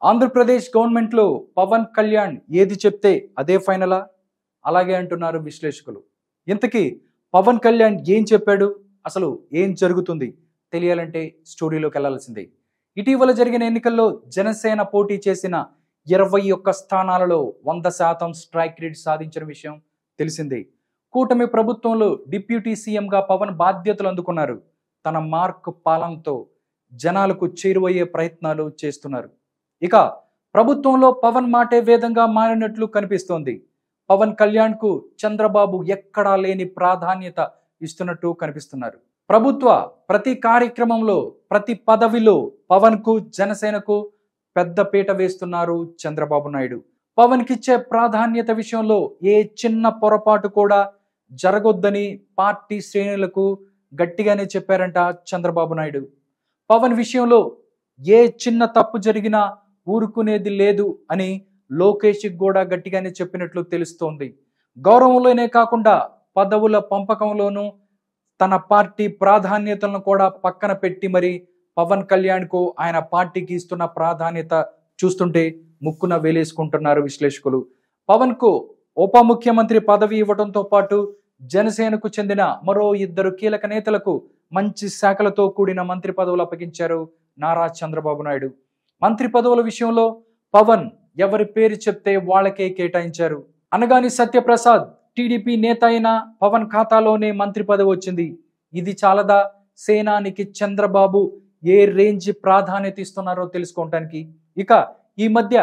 ఆంధ్రప్రదేశ్ గవర్నమెంట్లో పవన్ కళ్యాణ్ ఏది చెప్తే అదే ఫైనలా? అలాగే అంటున్నారు విశ్లేషకులు. ఇంతకీ పవన్ కళ్యాణ్ ఏం చెప్పాడు? అసలు ఏం జరుగుతుంది? తెలియాలంటే స్టోరీలోకి వెళ్ళాల్సిందే. ఇటీవల జరిగిన ఎన్నికల్లో జనసేన పోటీ చేసిన 21 స్థానాలలో 100% స్ట్రైక్ రేట్ సాధించిన విషయం తెలిసిందే. కూటమి ప్రభుత్వంలో డిప్యూటీ సీఎంగా పవన్ బాధ్యతలు అందుకున్నారు. తన మార్క్ పాలనతో జనాలకు చేరువయ్యే ప్రయత్నాలు చేస్తున్నారు. ఇక ప్రభుత్వంలో పవన్ మాటే వేదంగా మారినట్లు కనిపిస్తోంది. పవన్ కళ్యాణ్ కు చంద్రబాబు ఎక్కడా లేని ప్రాధాన్యత ఇస్తున్నట్టు కనిపిస్తున్నారు. ప్రభుత్వ ప్రతి కార్యక్రమంలో, ప్రతి పదవిలో పవన్ కు, జనసేనకు పెద్ద పీట వేస్తున్నారు చంద్రబాబు నాయుడు. పవన్ కిచ్చే ప్రాధాన్యత విషయంలో ఏ చిన్న పొరపాటు కూడా జరగొద్దని పార్టీ శ్రేణులకు గట్టిగానే చెప్పారంట చంద్రబాబు నాయుడు. పవన్ విషయంలో ఏ చిన్న తప్పు జరిగినా ఊరుకునేది లేదు అని లోకేష్ కూడా గట్టిగానే చెప్పినట్లు తెలుస్తోంది. గౌరవంలోనే కాకుండా పదవుల పంపకంలోనూ తన పార్టీ ప్రాధాన్యతలను కూడా పక్కన పెట్టి మరి పవన్ కళ్యాణ్ కు ఆయన పార్టీకి ఇస్తున్న ప్రాధాన్యత చూస్తుంటే ముక్కున వేలేసుకుంటున్నారు విశ్లేషకులు. పవన్ కు ఉప ముఖ్యమంత్రి పదవి ఇవ్వడంతో పాటు జనసేనకు చెందిన మరో 2 కీలక నేతలకు మంచి శాఖలతో కూడిన మంత్రి పదవులు అప్పగించారు నారా చంద్రబాబు నాయుడు. మంత్రి పదవుల విషయంలో పవన్ ఎవరి పేరు చెప్తే వాళ్ళకే కేటాయించారు. అనగాని సత్యప్రసాద్ టీడీపీ నేత అయిన పవన్ ఖాతాలోనే మంత్రి పదవి వచ్చింది. ఇది చాలదా సేనానికి చంద్రబాబు ఏ రేంజ్ ప్రాధాన్యత ఇస్తున్నారో తెలుసుకోవటానికి? ఇక ఈ మధ్య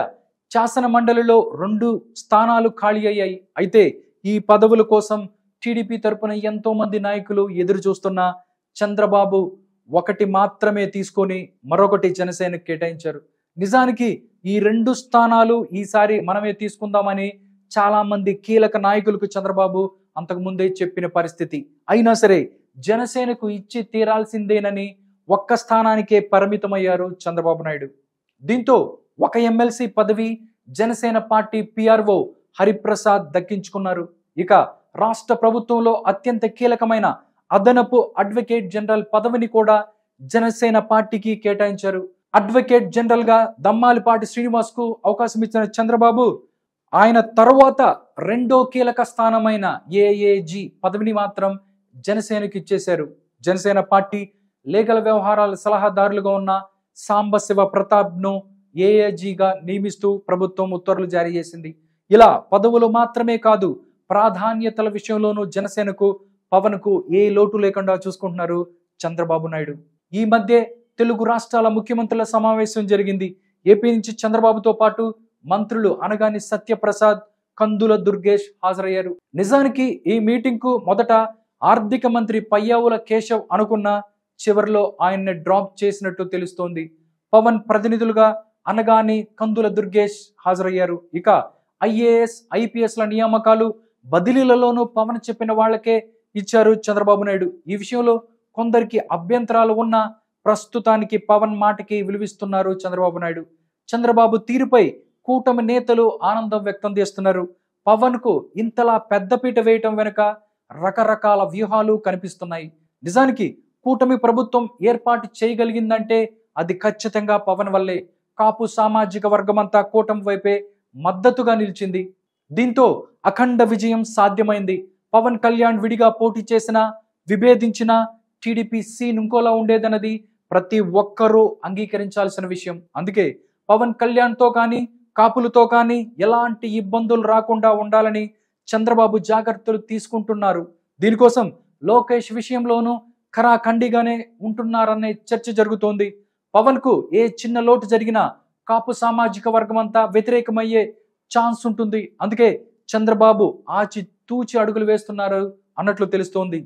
శాసన మండలిలో 2 స్థానాలు ఖాళీ అయ్యాయి. అయితే ఈ పదవుల కోసం టీడీపీ తరపున ఎంతో మంది నాయకులు ఎదురు చూస్తున్నా చంద్రబాబు ఒకటి మాత్రమే తీసుకొని మరొకటి జనసేనకు కేటాయించారు. నిజానికి ఈ 2 స్థానాలు ఈసారి మనమే తీసుకుందామని చాలా మంది కీలక నాయకులకు చంద్రబాబు అంతకుముందే చెప్పిన పరిస్థితి. అయినా సరే జనసేనకు ఇచ్చి తీరాల్సిందేనని ఒక్క స్థానానికే పరిమితమయ్యారు చంద్రబాబు నాయుడు. దీంతో ఒక ఎమ్మెల్సీ పదవి జనసేన పార్టీ పిఆర్ఓ హరిప్రసాద్ దక్కించుకున్నారు. ఇక రాష్ట్ర ప్రభుత్వంలో అత్యంత కీలకమైన అదనపు అడ్వకేట్ జనరల్ పదవిని కూడా జనసేన పార్టీకి కేటాయించారు. అడ్వకేట్ జనరల్ గా దమ్మాలిపాటి శ్రీనివాస్ కు అవకాశం ఇచ్చిన చంద్రబాబు ఆయన తరువాత 2వ కీలక స్థానమైన ఏఏజీ పదవిని మాత్రం జనసేనకి ఇచ్చేశారు. జనసేన పార్టీ లీగల్ వ్యవహారాల సలహాదారులుగా ఉన్న సాంబశివ ప్రతాప్ ను ఏఏజీగా నియమిస్తూ ప్రభుత్వం ఉత్తర్వులు జారీ చేసింది. ఇలా పదవులు మాత్రమే కాదు, ప్రాధాన్యతల విషయంలోనూ జనసేనకు పవన్ కు ఏ లోటు లేకుండా చూసుకుంటున్నారు చంద్రబాబు నాయుడు. ఈ మధ్య తెలుగు రాష్ట్రాల ముఖ్యమంత్రుల సమావేశం జరిగింది. ఏపీ నుంచి చంద్రబాబుతో పాటు మంత్రులు అనగాని సత్యప్రసాద్, కందుల దుర్గేష్ హాజరయ్యారు. నిజానికి ఈ మీటింగ్ కు మొదట ఆర్థిక మంత్రి పయ్యావుల కేశవ్ అనుకున్న చివరిలో ఆయన్ని డ్రాప్ చేసినట్టు తెలుస్తోంది. పవన్ ప్రతినిధులుగా అనగాని, కందుల దుర్గేష్ హాజరయ్యారు. ఇక ఐఏఎస్, ఐపీఎస్ల నియామకాలు, బదిలీలలోనూ పవన్ చెప్పిన వాళ్లకే ఇచ్చారు చంద్రబాబు నాయుడు. ఈ విషయంలో కొందరికి అభ్యంతరాలు ఉన్నా ప్రస్తుతానికి పవన్ మాటకి విలువిస్తున్నారు చంద్రబాబు నాయుడు. చంద్రబాబు తీరుపై కూటమి నేతలు ఆనందం వ్యక్తం చేస్తున్నారు. పవన్ కు ఇంతలా పెద్దపీట వేయటం వెనుక రకరకాల వ్యూహాలు కనిపిస్తున్నాయి. నిజానికి కూటమి ప్రభుత్వం ఏర్పాటు చేయగలిగిందంటే అది ఖచ్చితంగా పవన్ వల్లే. కాపు సామాజిక వర్గమంతా కూటమి వైపే మద్దతుగా నిలిచింది. దీంతో అఖండ విజయం సాధ్యమైంది. పవన్ కళ్యాణ్ విడిగా పోటీ చేసినా, విభేదించినా టీడీపీ సీన్ ఇంకోలా ఉండేదన్నది ప్రతి ఒక్కరూ అంగీకరించాల్సిన విషయం. అందుకే పవన్ కళ్యాణ్ తో కానీ, కాపులతో కానీ ఎలాంటి ఇబ్బందులు రాకుండా ఉండాలని చంద్రబాబు జాగ్రత్తలు తీసుకుంటున్నారు. దీనికోసం లోకేష్ విషయంలోనూ ఖరాఖండిగానే ఉంటున్నారనే చర్చ జరుగుతోంది. పవన్ కు ఏ చిన్న లోటు జరిగినా కాపు సామాజిక వర్గం అంతా వ్యతిరేకమయ్యే ఛాన్స్ ఉంటుంది. అందుకే చంద్రబాబు ఆచి తూచి అడుగులు వేస్తున్నారు అన్నట్లు తెలుస్తోంది.